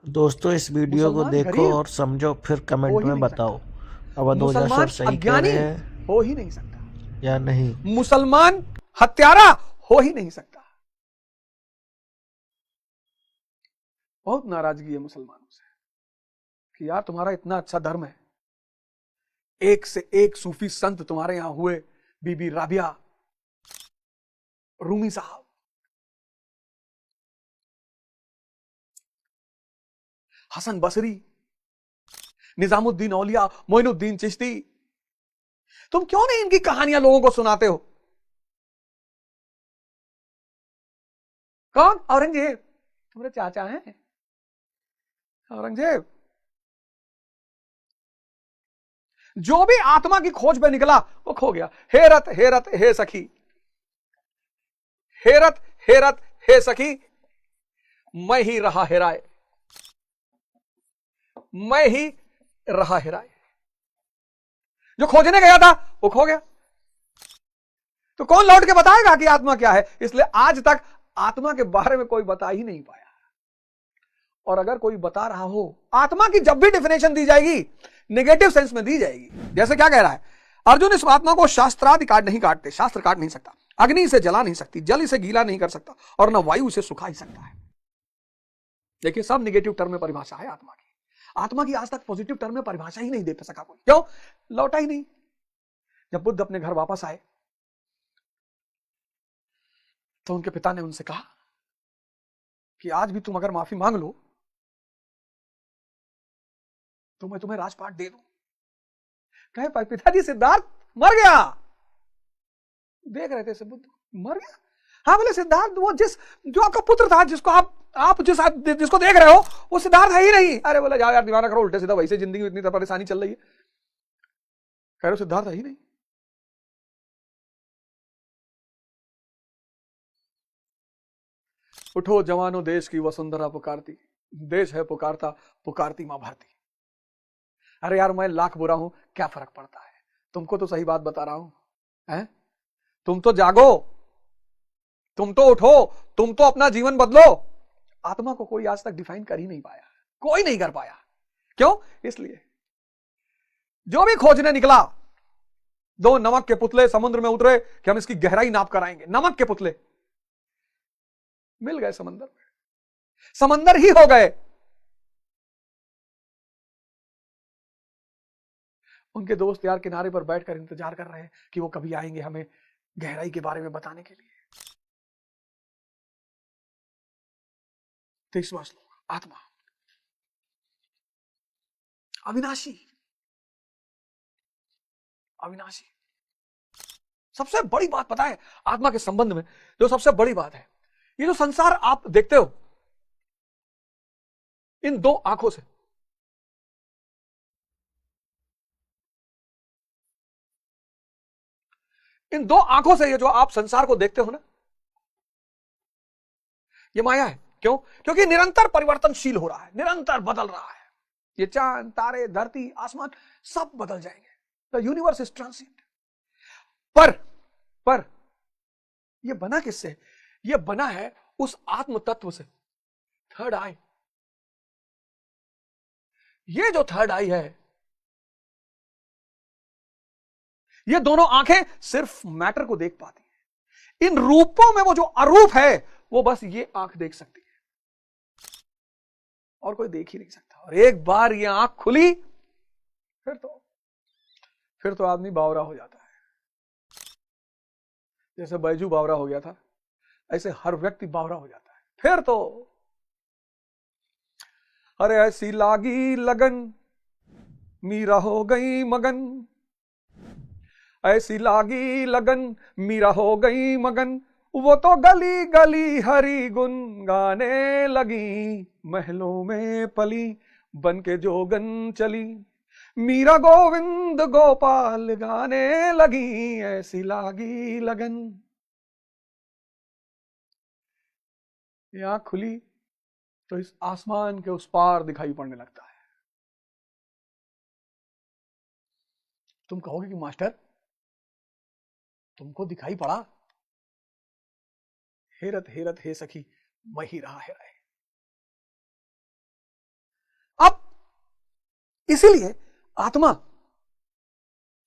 दोस्तों, इस वीडियो को मुसलमान देखो गरीब और समझो, फिर हो कमेंट ही में नहीं सकता, बताओ अवधूजा सर मुसलमान सही कह अज्ञानी रहे हैं हो ही नहीं सकता, या नहीं। मुसलमान हत्यारा हो ही नहीं सकता। बहुत नाराजगी है मुसलमानों से कि यार तुम्हारा इतना अच्छा धर्म है, एक से एक सूफी संत तुम्हारे यहां हुए, बीबी राबिया, रूमी साहब, हसन बसरी, निजामुद्दीन औलिया, मोइनुद्दीन चिश्ती, तुम क्यों नहीं इनकी कहानियां लोगों को सुनाते हो? कौन? औरंगजेब तुम्हारे चाचा हैं? औरंगजेब जो भी आत्मा की खोज पे निकला वो खो गया। हेरत हेरत हे सखी, हेरत हेरत हे सखी, मैं ही रहा हेराए, मैं ही रहा हेराए। जो खोजने गया था वो खो गया, तो कौन लौट के बताएगा कि आत्मा क्या है? इसलिए आज तक आत्मा के बारे में कोई बता ही नहीं पाया। और अगर कोई बता रहा हो, आत्मा की जब भी डिफिनेशन दी जाएगी नेगेटिव सेंस में दी जाएगी। जैसे क्या कह रहा है अर्जुन, इस आत्मा को शास्त्रादि काट नहीं काटते, शास्त्र काट नहीं सकता, अग्नि इसे जला नहीं सकती, जल इसे गीला नहीं कर सकता, और न वायु इसे सुखा ही सकता है। देखिए, सब निगेटिव टर्म में परिभाषा है आत्मा की। आत्मा की आज तक पॉजिटिव टर्म में परिभाषा ही नहीं दे सका कोई। क्यों? लौटा ही नहीं। जब बुद्ध अपने घर वापस आए तो उनके पिता ने उनसे कहा कि आज भी तुम अगर माफी मांग लो तो मैं तुम्हें राजपाट दे दूं। कहे पिताजी सिद्धार्थ मर गया। देख रहे थे से बुद्ध मर गया। हाँ, बोले सिद्धार्थ वो जो आपका पुत्र था, जिसको आप जिसको देख रहे हो वो सिद्धार्थ है ही नहीं। अरे बोले जाओ यार, दीवाना करो, उल्टे सीधा वैसे जिंदगी में इतनी परेशानी चल रही है, कह रहे हो सिद्धार्थ है ही नहीं। उठो जवानों, देश की वसुंधरा पुकारती, देश है पुकारता, पुकारती मां भारती। अरे यार, मैं लाख बुरा हूं, क्या फर्क पड़ता है? तुमको तो सही बात बता रहा हूं, हैं? तुम तो जागो, तुम तो उठो, तुम तो अपना जीवन बदलो। आत्मा को कोई आज तक डिफाइन कर ही नहीं पाया, कोई नहीं कर पाया। क्यों? इसलिए जो भी खोजने निकला, दो नमक के पुतले समुद्र में उतरे कि हम इसकी गहराई नाप कर आएंगे। नमक के पुतले मिल गए समंदर में, समंदर ही हो गए। उनके दोस्त यार किनारे पर बैठकर इंतजार कर रहे हैं कि वो कभी आएंगे हमें गहराई के बारे में बताने के लिए। 23वां श्लोक, आत्मा अविनाशी, अविनाशी। सबसे बड़ी बात पता है आत्मा के संबंध में? जो सबसे बड़ी बात है, ये जो संसार आप देखते हो इन दो आंखों से, इन दो आंखों से ये जो आप संसार को देखते हो ना, ये माया है। क्यों? क्योंकि निरंतर परिवर्तनशील हो रहा है, निरंतर बदल रहा है। ये चांद, तारे, धरती, आसमान सब बदल जाएंगे। The universe is transient. पर पर ये बना किससे? ये बना है उस आत्म तत्व से, थर्ड आई। ये जो थर्ड आई है, ये दोनों आंखें सिर्फ मैटर को देख पाती है। इन रूपों में वो जो अरूप है वो बस ये आंख देख सकती है, और कोई देख ही नहीं सकता। और एक बार ये आंख खुली फिर तो आदमी बावरा हो जाता है। जैसे बैजू बावरा हो गया था, ऐसे हर व्यक्ति बावरा हो जाता है। फिर तो अरे ऐसी लागी लगन, मीरा हो गई मगन, ऐसी लागी लगन, मीरा हो गई मगन, वो तो गली गली हरी गुन गाने लगी, महलों में पली बन के जोगन चली, मीरा गोविंद गोपाल गाने लगी, ऐसी लागी लगन। ये आंख खुली तो इस आसमान के उस पार दिखाई पड़ने लगता है। तुम कहोगे कि मास्टर तुमको दिखाई पड़ा? हेरत हेरत हे सखी, मैं ही रहा है। इसीलिए आत्मा,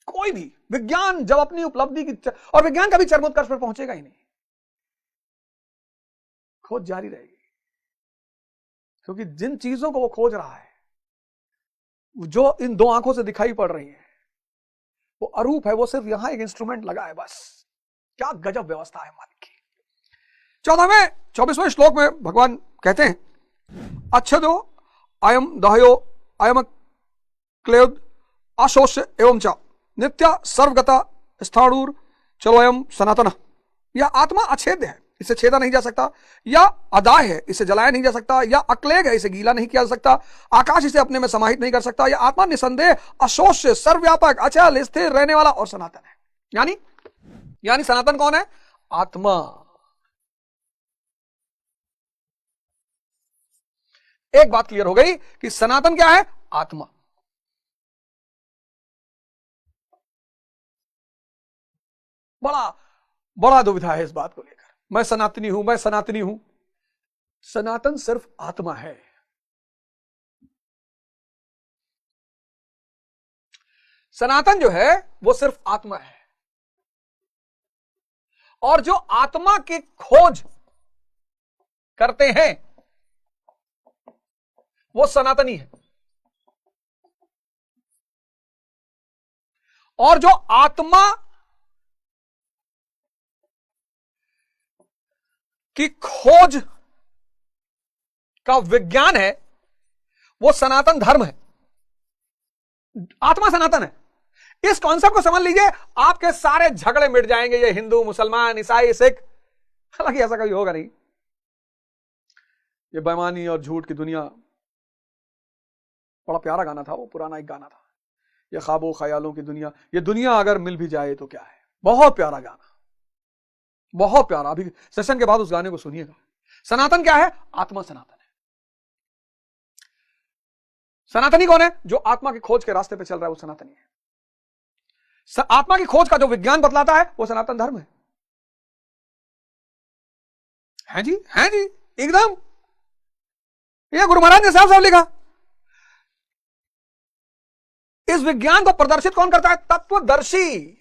कोई भी विज्ञान जब अपनी उपलब्धि की, और विज्ञान कभी चरमोत्कर्ष पर पहुंचेगा ही नहीं, खोज जारी रहेगी, क्योंकि जिन चीजों को वो खोज रहा है, जो इन दो आंखों से दिखाई पड़ रही है, वो अरूप है, वो सिर्फ यहां एक इंस्ट्रूमेंट लगा है बस। क्या गजब व्यवस्था है मन की। 24वें श्लोक में भगवान कहते हैं, अच्छदो अयम दहयो अयम क्लेद अशोष्य एवं च नित्य सर्वगता स्थाणुर चलोयम सनातन। यह आत्मा अछेद्य है, इसे छेदा नहीं जा सकता, या अदाय है, इसे जलाया नहीं जा सकता, या अक्लेग है, इसे गीला नहीं किया जा सकता, आकाश इसे अपने में समाहित नहीं कर सकता। यह आत्मा निसंदेह अशोष्य सर्वव्यापक अचल स्थिर रहने वाला और सनातन है। यानी सनातन कौन है? आत्मा। एक बात क्लियर हो गई कि सनातन क्या है? आत्मा। बड़ा दुविधा है इस बात को लेकर, मैं सनातनी हूं, मैं सनातनी हूं। सनातन सिर्फ आत्मा है। सनातन जो है वो सिर्फ आत्मा है, और जो आत्मा की खोज करते हैं वो सनातनी है, और जो आत्मा की खोज का विज्ञान है वो सनातन धर्म है। आत्मा सनातन है। इस कॉन्सेप्ट को समझ लीजिए, आपके सारे झगड़े मिट जाएंगे, ये हिंदू मुसलमान ईसाई सिख। हालांकि ऐसा कभी होगा नहीं, ये बेईमानी और झूठ की दुनिया। बड़ा प्यारा गाना था वो, पुराना एक गाना था, ये ख्वाबों ख्यालों की दुनिया, ये दुनिया अगर मिल भी जाए तो क्या है। बहुत प्यारा गाना, बहुत प्यारा। अभी सेशन के बाद उस गाने को सुनिएगा। सनातन क्या है? आत्मा सनातन है। सनातनी कौन है? जो आत्मा की खोज के रास्ते पे चल रहा है वो सनातनी है। आत्मा की खोज का जो विज्ञान बतलाता है वो सनातन धर्म है। हैं जी, हैं जी, एकदम। ये गुरु महाराज ने साफ साफ लिखा। इस विज्ञान को प्रदर्शित कौन करता है? तत्वदर्शी।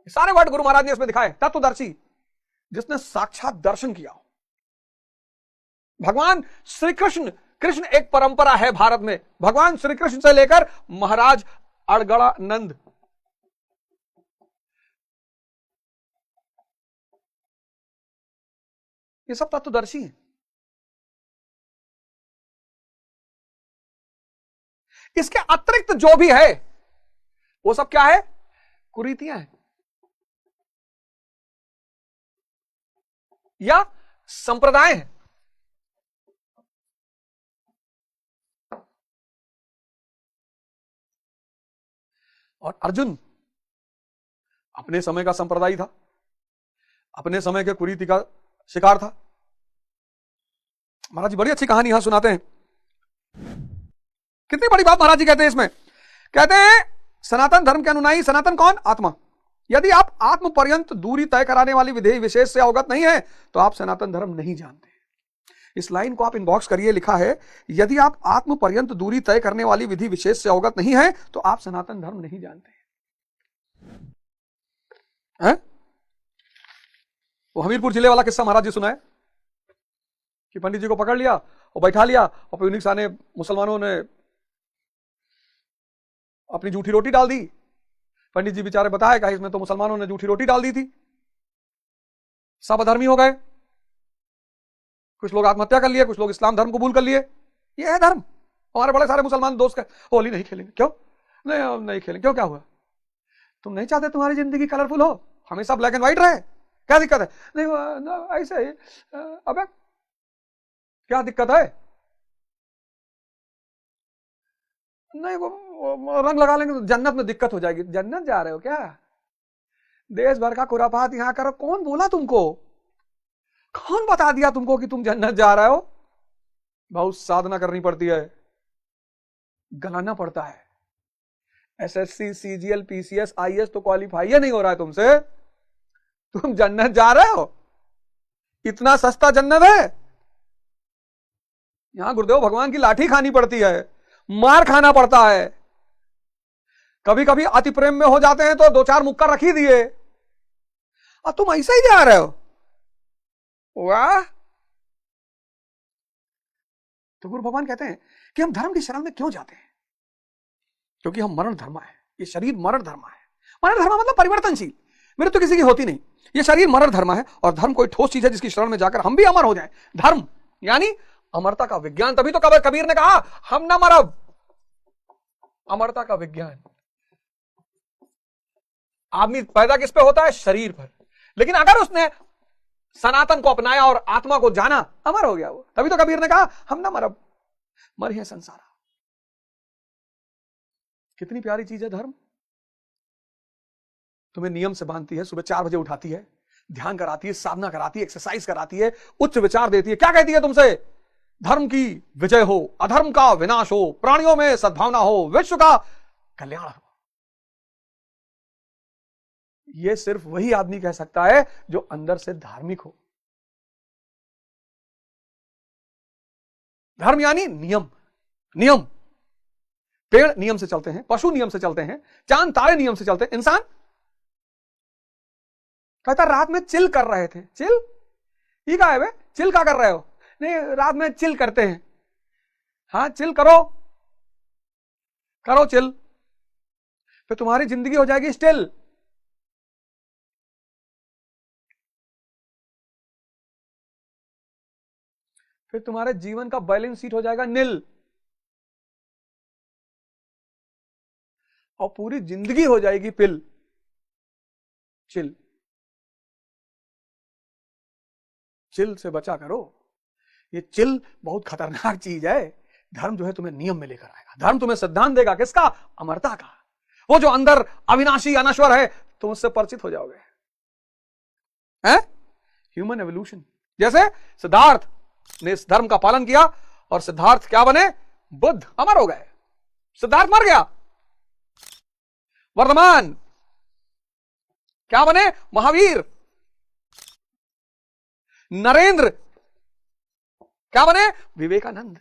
सारे वर्ड गुरु महाराज ने इसमें दिखाए। तत्वदर्शी, जिसने साक्षात दर्शन किया। भगवान श्री कृष्ण, कृष्ण एक परंपरा है भारत में। भगवान श्री कृष्ण से लेकर महाराज अड़गड़ानंद, ये सब तत्वदर्शी हैं। इसके अतिरिक्त जो भी है वो सब क्या है? कुरीतियां हैं या संप्रदाय हैं। और अर्जुन अपने समय का संप्रदायी था, अपने समय के कुरीति का शिकार था। महाराज जी बड़ी अच्छी कहानी यहां सुनाते हैं। कितनी बड़ी बात महाराज जी कहते हैं इसमें। कहते हैं सनातन धर्म के अनुयायी, सनातन कौन? आत्मा। यदि आप आत्म पर्यंत दूरी तय कराने वाली विधि विशेष से अवगत नहीं है तो आप सनातन धर्म नहीं जानते। इस लाइन को आप इनबॉक्स करिए, लिखा है, यदि आप आत्म पर्यंत दूरी तय करने वाली विधि विशेष से अवगत नहीं है तो आप सनातन धर्म नहीं जानते हैं? वो हमीरपुर जिले वाला किस्सा महाराज जी सुना है कि पंडित जी को पकड़ लिया और बैठा लिया और फिर उन्हीं ने मुसलमानों ने अपनी जूठी रोटी डाल दी। पंडित जी बेचारे बताए कि इसमें तो मुसलमानों ने जूठी रोटी डाल दी थी, सब अधर्मी हो गए। कुछ लोग आत्महत्या कर लिए, कुछ लोग इस्लाम धर्म कबूल कर लिए। ये है धर्म। हमारे बड़े सारे मुसलमान दोस्त होली नहीं खेलेंगे। क्यों नहीं खेलेंगे? क्यों, क्या हुआ? तुम नहीं चाहते तुम्हारी जिंदगी कलरफुल हो, हमेशा ब्लैक एंड व्हाइट रहे? क्या दिक्कत है? नहीं ऐसे ही। अबे क्या दिक्कत है? नहीं वो रंग लगा लेंगे तो जन्नत में दिक्कत हो जाएगी। जन्नत जा रहे हो क्या? देश भर का खुरापात यहां करो। कौन बोला तुमको? कौन बता दिया तुमको कि तुम जन्नत जा रहे हो? बहुत साधना करनी पड़ती है, गलाना पड़ता है। एसएससी, सीजीएल, पीसीएस, आईएएस तो क्वालिफाई नहीं हो रहा है तुमसे, तुम जन्नत जा रहे हो? इतना सस्ता जन्नत है? यहां गुरुदेव भगवान की लाठी खानी पड़ती है। मार खाना पड़ता है, कभी कभी अति प्रेम में हो जाते हैं तो 2-4 मुक्का रख ही दिए और तुम ऐसे ही जा रहे हो। वाह। तो गुरु भगवान कहते हैं कि हम धर्म की शरण में क्यों जाते हैं? क्योंकि हम मरण धर्मा है, ये शरीर मरण धर्मा है। मरण धर्मा मतलब परिवर्तनशील, मेरे तो किसी की होती नहीं, ये शरीर मरण धर्मा है। और धर्म कोई ठोस चीज है जिसकी शरण में जाकर हम भी अमर हो जाएं। धर्म यानी अमरता का विज्ञान। तभी तो कबीर ने कहा हम ना मरब, अमरता का विज्ञान। आदमी पैदा किस पे होता है? शरीर पर। लेकिन अगर उसने सनातन को अपनाया और आत्मा को जाना, अमर हो गया वो। तभी तो कबीर ने कहा हम ना मरब, मर है संसार। कितनी प्यारी चीज है धर्म। तुम्हें नियम से बांधती है, सुबह 4 बजे उठाती है, ध्यान कराती है, साधना कराती है, एक्सरसाइज कराती है, उच्च विचार देती है। क्या कहती है तुमसे? धर्म की विजय हो, अधर्म का विनाश हो, प्राणियों में सद्भावना हो, विश्व का कल्याण हो। यह सिर्फ वही आदमी कह सकता है जो अंदर से धार्मिक हो। धर्म यानी नियम। नियम, पेड़ नियम से चलते हैं, पशु नियम से चलते हैं, चांद तारे नियम से चलते हैं। इंसान कहता रात में चिल कर रहे थे। चिल ये क्या है बे? चिल क्या कर रहे हो? नहीं, रात में चिल करते हैं। हाँ, चिल करो, करो चिल, फिर तुम्हारी जिंदगी हो जाएगी स्टिल। फिर तुम्हारे जीवन का बैलेंस शीट हो जाएगा नील, और पूरी जिंदगी हो जाएगी पिल, चिल। चिल से बचा करो। ये चिल बहुत खतरनाक चीज है। धर्म जो है तुम्हें नियम में लेकर आएगा। धर्म तुम्हें सिद्धांत देगा, किसका? अमरता का। वो जो अंदर अविनाशी अनश्वर है, तुम उससे परिचित हो जाओगे। हैं? Human evolution. जैसे सिद्धार्थ ने इस धर्म का पालन किया और सिद्धार्थ क्या बने? बुद्ध, अमर हो गए। सिद्धार्थ मर गया, वर्धमान क्या बने? महावीर। नरेंद्र क्या बने? विवेकानंद।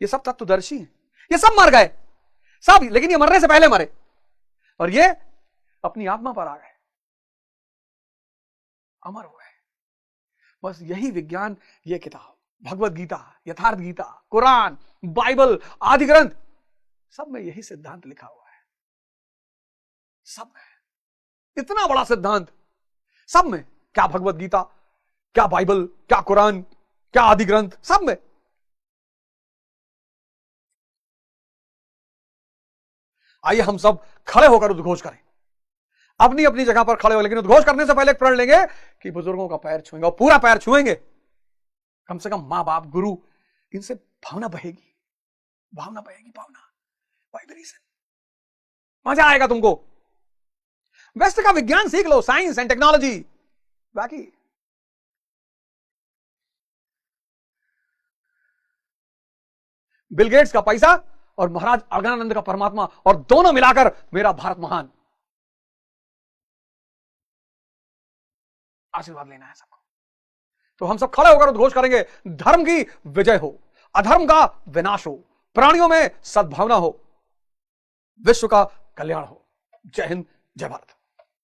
ये सब तत्वदर्शी हैं। ये सब मर गए सब, लेकिन ये मरने से पहले मरे और ये अपनी आत्मा पर आ गए, अमर हो गए। बस यही विज्ञान, ये किताब भगवत गीता, यथार्थ गीता, कुरान, बाइबल, आदि ग्रंथ, सब में यही सिद्धांत लिखा हुआ है। सब में इतना बड़ा सिद्धांत, सब में। क्या भगवत गीता, क्या बाइबल, क्या कुरान, क्या आदि ग्रंथ, सब में। आइए हम सब खड़े होकर उद्घोष करें, अपनी अपनी जगह पर खड़े हो। लेकिन उद्घोष करने से पहले एक प्रण लेंगे कि बुजुर्गों का पैर छुएंगे, और पूरा पैर छुएंगे। कम से कम मां बाप, गुरु, इनसे भावना बहेगी, भावना बहेगी, भावना, वाइब्रेशन। मजा आएगा तुमको। वेस्ट का विज्ञान सीख लो, साइंस एंड टेक्नोलॉजी। बाकी बिल गेट्स का पैसा और महाराज अगनानंद का परमात्मा, और दोनों मिलाकर मेरा भारत महान। आशीर्वाद लेना है सबको। तो हम सब खड़े होकर उद्घोष करेंगे, धर्म की विजय हो, अधर्म का विनाश हो, प्राणियों में सद्भावना हो, विश्व का कल्याण हो। जय हिंद, जय भारत।